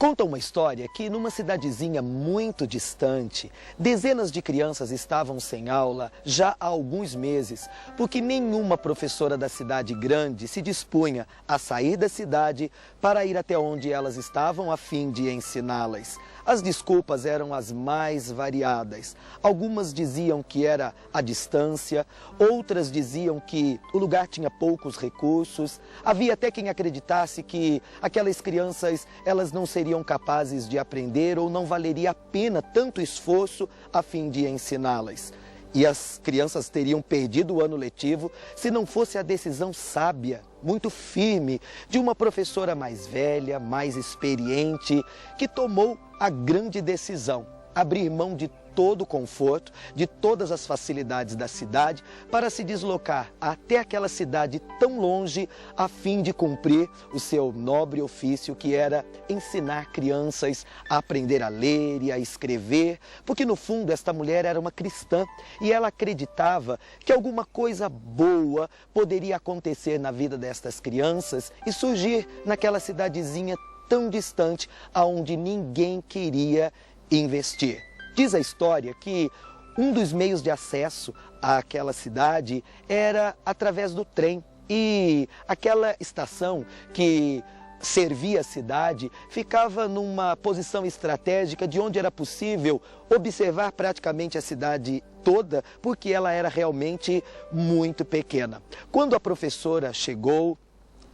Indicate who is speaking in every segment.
Speaker 1: Conta uma história que numa cidadezinha muito distante, dezenas de crianças estavam sem aula já há alguns meses, porque nenhuma professora da cidade grande se dispunha a sair da cidade para ir até onde elas estavam a fim de ensiná-las. As desculpas eram as mais variadas. Algumas diziam que era a distância, outras diziam que o lugar tinha poucos recursos. Havia até quem acreditasse que aquelas crianças elas não seriam capazes de aprender ou não valeria a pena tanto esforço a fim de ensiná-las. E as crianças teriam perdido o ano letivo se não fosse a decisão sábia, muito firme, de uma professora mais velha, mais experiente, que tomou a grande decisão, abrir mão de todo o conforto, de todas as facilidades da cidade, para se deslocar até aquela cidade tão longe, a fim de cumprir o seu nobre ofício, que era ensinar crianças a aprender a ler e a escrever, porque no fundo esta mulher era uma cristã e ela acreditava que alguma coisa boa poderia acontecer na vida destas crianças e surgir naquela cidadezinha tão distante, aonde ninguém queria investir. Diz a história que um dos meios de acesso àquela cidade era através do trem. E aquela estação que servia a cidade ficava numa posição estratégica de onde era possível observar praticamente a cidade toda, porque ela era realmente muito pequena. Quando a professora chegou,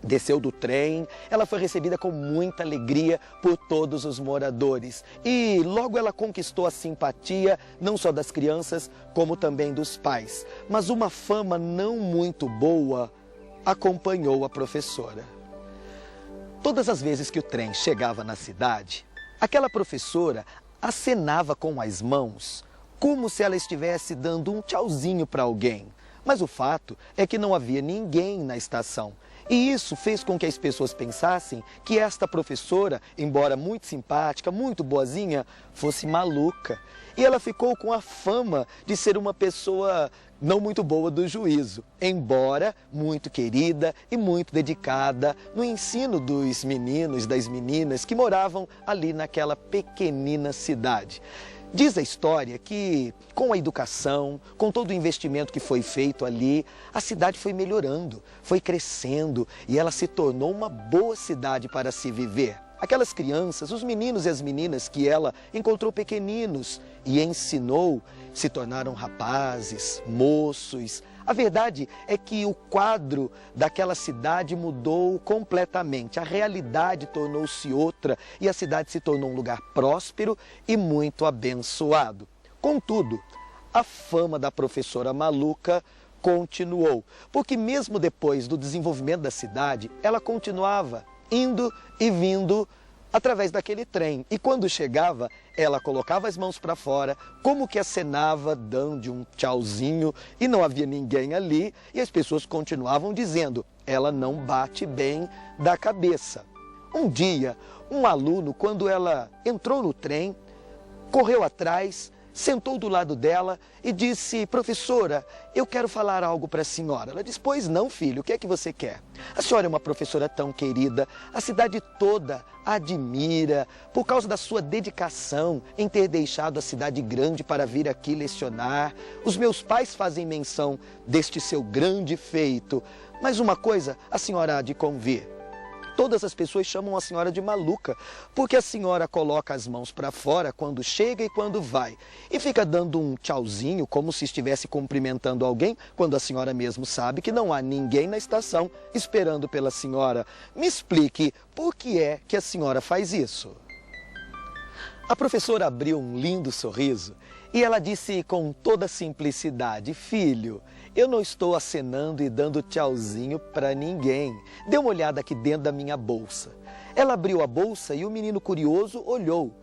Speaker 1: desceu do trem, ela foi recebida com muita alegria por todos os moradores. E logo ela conquistou a simpatia, não só das crianças, como também dos pais. Mas uma fama não muito boa acompanhou a professora. Todas as vezes que o trem chegava na cidade, aquela professora acenava com as mãos, como se ela estivesse dando um tchauzinho para alguém. Mas o fato é que não havia ninguém na estação. E isso fez com que as pessoas pensassem que esta professora, embora muito simpática, muito boazinha, fosse maluca. E ela ficou com a fama de ser uma pessoa não muito boa do juízo, embora muito querida e muito dedicada no ensino dos meninos, das meninas que moravam ali naquela pequenina cidade. Diz a história que, com a educação, com todo o investimento que foi feito ali, a cidade foi melhorando, foi crescendo e ela se tornou uma boa cidade para se viver. Aquelas crianças, os meninos e as meninas que ela encontrou pequeninos e ensinou, se tornaram rapazes, moços. A verdade é que o quadro daquela cidade mudou completamente. A realidade tornou-se outra e a cidade se tornou um lugar próspero e muito abençoado. Contudo, a fama da professora maluca continuou, porque mesmo depois do desenvolvimento da cidade, ela continuava indo e vindo através daquele trem. E quando chegava, ela colocava as mãos para fora, como que acenava, dando um tchauzinho, e não havia ninguém ali, e as pessoas continuavam dizendo, ela não bate bem da cabeça. Um dia, um aluno, quando ela entrou no trem, correu atrás, sentou do lado dela e disse, professora, eu quero falar algo para a senhora. Ela disse, pois não, filho, o que é que você quer? A senhora é uma professora tão querida, a cidade toda a admira por causa da sua dedicação em ter deixado a cidade grande para vir aqui lecionar. Os meus pais fazem menção deste seu grande feito, mas uma coisa a senhora há de convir. Todas as pessoas chamam a senhora de maluca, porque a senhora coloca as mãos para fora quando chega e quando vai. E fica dando um tchauzinho, como se estivesse cumprimentando alguém, quando a senhora mesmo sabe que não há ninguém na estação esperando pela senhora. Me explique, por que é que a senhora faz isso? A professora abriu um lindo sorriso e ela disse com toda simplicidade, filho, eu não estou acenando e dando tchauzinho para ninguém. Dê uma olhada aqui dentro da minha bolsa. Ela abriu a bolsa e o menino curioso olhou.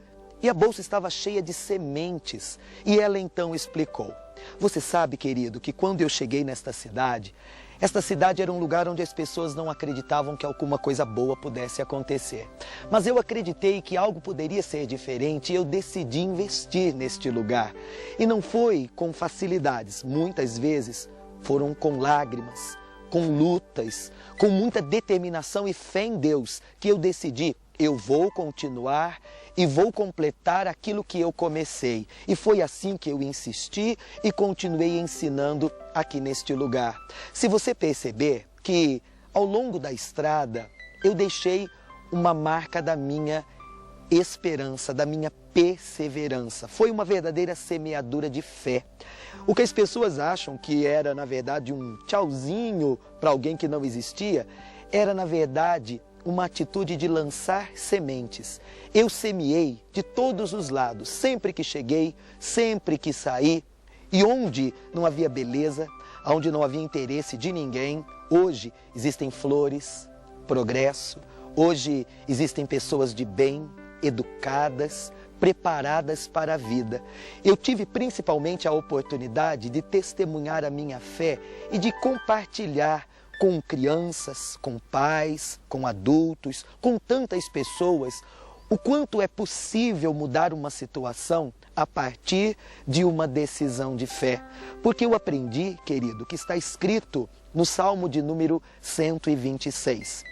Speaker 1: E a bolsa estava cheia de sementes. E ela então explicou. Você sabe, querido, que quando eu cheguei nesta cidade, esta cidade era um lugar onde as pessoas não acreditavam que alguma coisa boa pudesse acontecer. Mas eu acreditei que algo poderia ser diferente e eu decidi investir neste lugar. E não foi com facilidades, muitas vezes foram com lágrimas, com lutas, com muita determinação e fé em Deus, que eu decidi, eu vou continuar e vou completar aquilo que eu comecei. E foi assim que eu insisti e continuei ensinando aqui neste lugar. Se você perceber que ao longo da estrada eu deixei uma marca da minha esperança, da minha perseverança. Foi uma verdadeira semeadura de fé. O que as pessoas acham que era, na verdade, um tchauzinho para alguém que não existia, era, na verdade, uma atitude de lançar sementes. Eu semeei de todos os lados, sempre que cheguei, sempre que saí, e onde não havia beleza, onde não havia interesse de ninguém, hoje existem flores, progresso, hoje existem pessoas de bem, educadas, preparadas para a vida. Eu tive principalmente a oportunidade de testemunhar a minha fé e de compartilhar com crianças, com pais, com adultos, com tantas pessoas, o quanto é possível mudar uma situação a partir de uma decisão de fé. Porque eu aprendi, querido, que está escrito no Salmo de número 126,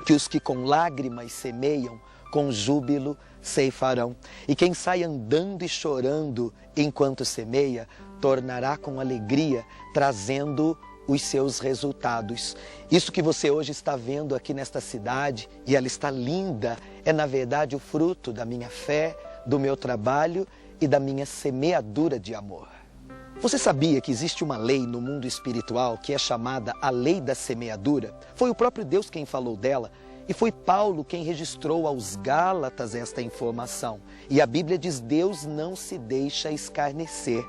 Speaker 1: que os que com lágrimas semeiam, com júbilo ceifarão. E quem sai andando e chorando enquanto semeia, tornará com alegria, trazendo os seus resultados. Isso que você hoje está vendo aqui nesta cidade, e ela está linda, é na verdade o fruto da minha fé, do meu trabalho e da minha semeadura de amor. Você sabia que existe uma lei no mundo espiritual que é chamada a lei da semeadura? Foi o próprio Deus quem falou dela. E foi Paulo quem registrou aos Gálatas esta informação. E a Bíblia diz: Deus não se deixa escarnecer.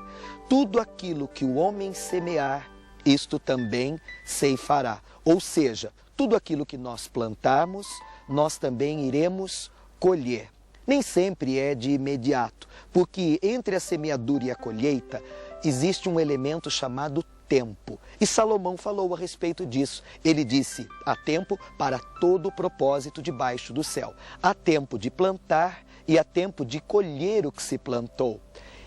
Speaker 1: Tudo aquilo que o homem semear, isto também ceifará. Ou seja, tudo aquilo que nós plantarmos, nós também iremos colher. Nem sempre é de imediato, porque entre a semeadura e a colheita existe um elemento chamado tempo. E Salomão falou a respeito disso. Ele disse: há tempo para todo propósito debaixo do céu. Há tempo de plantar e há tempo de colher o que se plantou.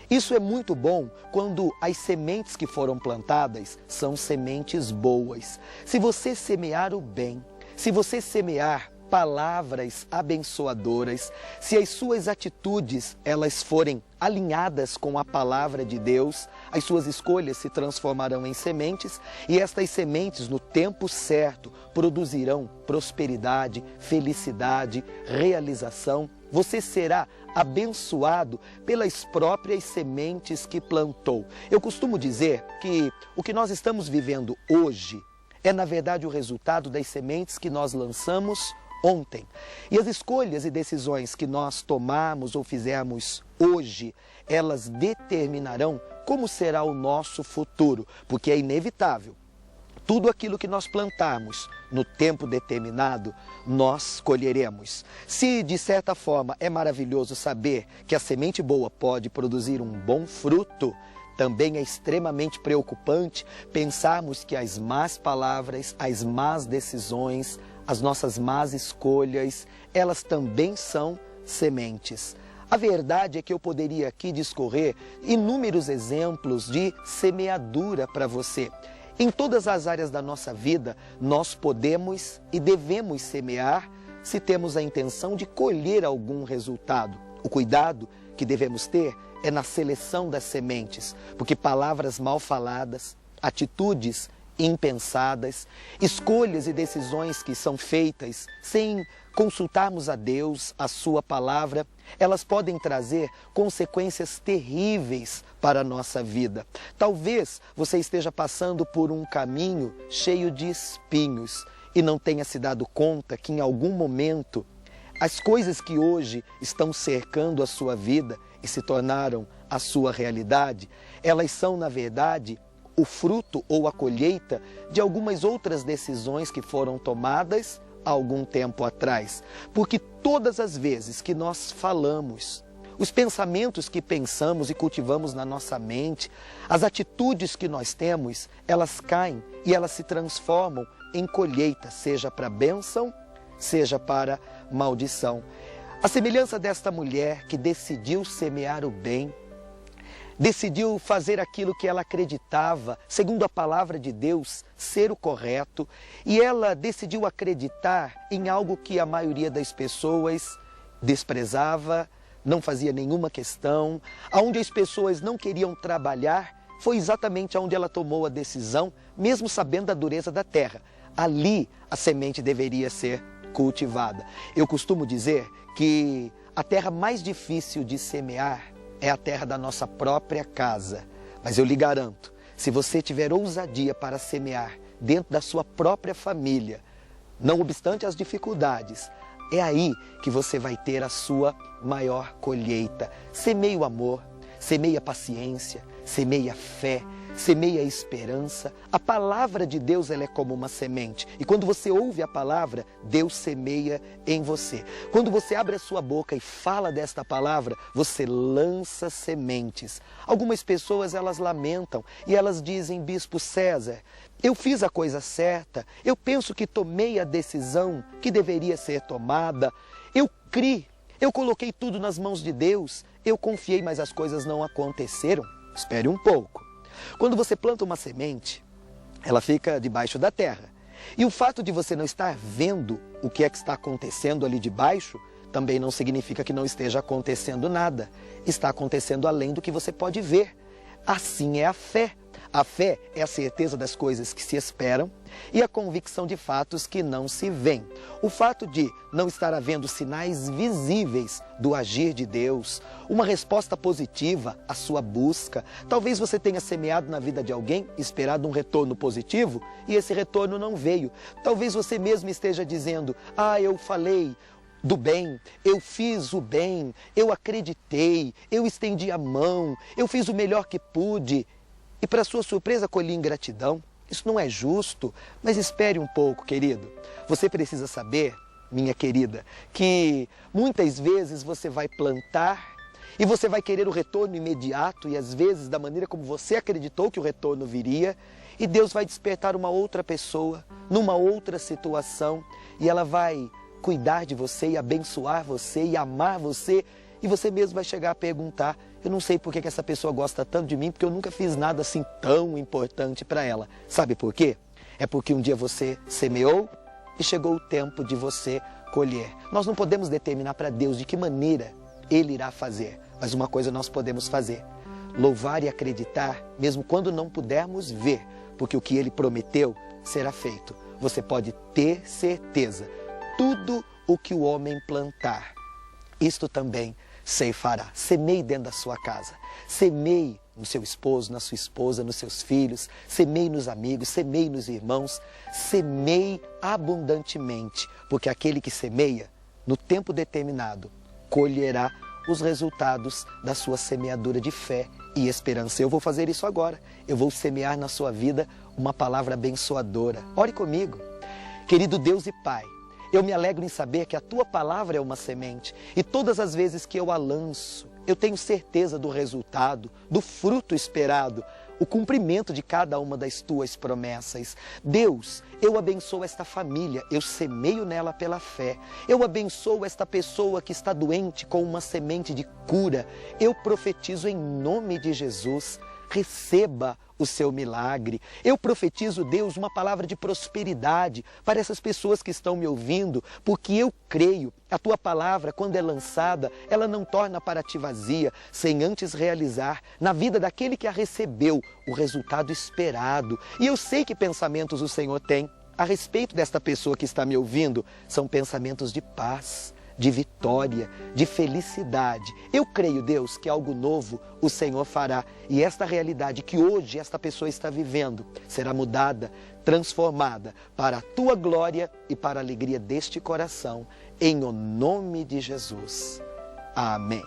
Speaker 1: Isso é muito bom quando as sementes que foram plantadas são sementes boas. Se você semear o bem, se você semear palavras abençoadoras, se as suas atitudes elas forem alinhadas com a palavra de Deus, as suas escolhas se transformarão em sementes e estas sementes no tempo certo produzirão prosperidade, felicidade, realização. Você será abençoado pelas próprias sementes que plantou. Eu costumo dizer que o que nós estamos vivendo hoje é, na verdade, o resultado das sementes que nós lançamos ontem. E as escolhas e decisões que nós tomarmos ou fizermos hoje, elas determinarão como será o nosso futuro, porque é inevitável. Tudo aquilo que nós plantarmos no tempo determinado, nós colheremos. Se, de certa forma, é maravilhoso saber que a semente boa pode produzir um bom fruto, também é extremamente preocupante pensarmos que as más palavras, as más decisões, as nossas más escolhas, elas também são sementes. A verdade é que eu poderia aqui discorrer inúmeros exemplos de semeadura para você. Em todas as áreas da nossa vida, nós podemos e devemos semear se temos a intenção de colher algum resultado. O cuidado que devemos ter é na seleção das sementes, porque palavras mal faladas, atitudes impensadas, escolhas e decisões que são feitas sem consultarmos a Deus, a sua palavra, elas podem trazer consequências terríveis para a nossa vida. Talvez você esteja passando por um caminho cheio de espinhos e não tenha se dado conta que em algum momento as coisas que hoje estão cercando a sua vida e se tornaram a sua realidade, elas são, na verdade, o fruto ou a colheita de algumas outras decisões que foram tomadas há algum tempo atrás. Porque todas as vezes que nós falamos, os pensamentos que pensamos e cultivamos na nossa mente, as atitudes que nós temos, elas caem e elas se transformam em colheita, seja para bênção, seja para maldição. A semelhança desta mulher que decidiu semear o bem, decidiu fazer aquilo que ela acreditava, segundo a palavra de Deus, ser o correto, e ela decidiu acreditar em algo que a maioria das pessoas desprezava, não fazia nenhuma questão, aonde as pessoas não queriam trabalhar. Foi exatamente onde ela tomou a decisão, mesmo sabendo da dureza da terra. Ali a semente deveria ser cultivada. Eu costumo dizer que a terra mais difícil de semear é a terra da nossa própria casa. Mas eu lhe garanto, se você tiver ousadia para semear dentro da sua própria família, não obstante as dificuldades, é aí que você vai ter a sua maior colheita. Semeie o amor, semeie a paciência, semeie a fé, semeie a esperança. A palavra de Deus, ela é como uma semente. E quando você ouve a palavra, Deus semeia em você. Quando você abre a sua boca e fala desta palavra, você lança sementes. Algumas pessoas, elas lamentam e elas dizem: Bispo César, eu fiz a coisa certa, eu penso que tomei a decisão que deveria ser tomada, eu criei, eu coloquei tudo nas mãos de Deus, eu confiei, mas as coisas não aconteceram. Espere um pouco. Quando você planta uma semente, ela fica debaixo da terra. E o fato de você não estar vendo o que é que está acontecendo ali debaixo, também não significa que não esteja acontecendo nada. Está acontecendo além do que você pode ver. Assim é a fé. A fé é a certeza das coisas que se esperam e a convicção de fatos que não se veem. O fato de não estar havendo sinais visíveis do agir de Deus, uma resposta positiva à sua busca. Talvez você tenha semeado na vida de alguém, esperado um retorno positivo e esse retorno não veio. Talvez você mesmo esteja dizendo: eu falei do bem, eu fiz o bem, eu acreditei, eu estendi a mão, eu fiz o melhor que pude. E para sua surpresa colhi ingratidão. Isso não é justo, mas espere um pouco, querido. Você precisa saber, minha querida, que muitas vezes você vai plantar e você vai querer o retorno imediato e às vezes da maneira como você acreditou que o retorno viria, e Deus vai despertar uma outra pessoa, numa outra situação, e ela vai cuidar de você e abençoar você e amar você, e você mesmo vai chegar a perguntar: eu não sei por que essa pessoa gosta tanto de mim, porque eu nunca fiz nada assim tão importante para ela. Sabe por quê? É porque um dia você semeou e chegou o tempo de você colher. Nós não podemos determinar para Deus de que maneira Ele irá fazer, mas uma coisa nós podemos fazer: louvar e acreditar, mesmo quando não pudermos ver, porque o que Ele prometeu será feito. Você pode ter certeza, tudo o que o homem plantar, isto também ceifará. Semeie dentro da sua casa, semeie no seu esposo, na sua esposa, nos seus filhos, semeie nos amigos, semeie nos irmãos, semeie abundantemente, porque aquele que semeia, no tempo determinado, colherá os resultados da sua semeadura de fé e esperança. Eu vou fazer isso agora. Eu vou semear na sua vida uma palavra abençoadora. Ore comigo. Querido Deus e Pai, eu me alegro em saber que a Tua palavra é uma semente e todas as vezes que eu a lanço, eu tenho certeza do resultado, do fruto esperado, o cumprimento de cada uma das Tuas promessas. Deus, eu abençoo esta família, eu semeio nela pela fé. Eu abençoo esta pessoa que está doente com uma semente de cura. Eu profetizo em nome de Jesus. Receba o seu milagre. Eu profetizo, Deus, uma palavra de prosperidade para essas pessoas que estão me ouvindo, porque eu creio. A Tua palavra, quando é lançada, ela não torna para Ti vazia, sem antes realizar na vida daquele que a recebeu o resultado esperado. E eu sei que pensamentos o Senhor tem a respeito desta pessoa que está me ouvindo. São pensamentos de paz, de vitória, de felicidade. Eu creio, Deus, que algo novo o Senhor fará. E esta realidade que hoje esta pessoa está vivendo será mudada, transformada para a Tua glória e para a alegria deste coração. Em o nome de Jesus. Amém.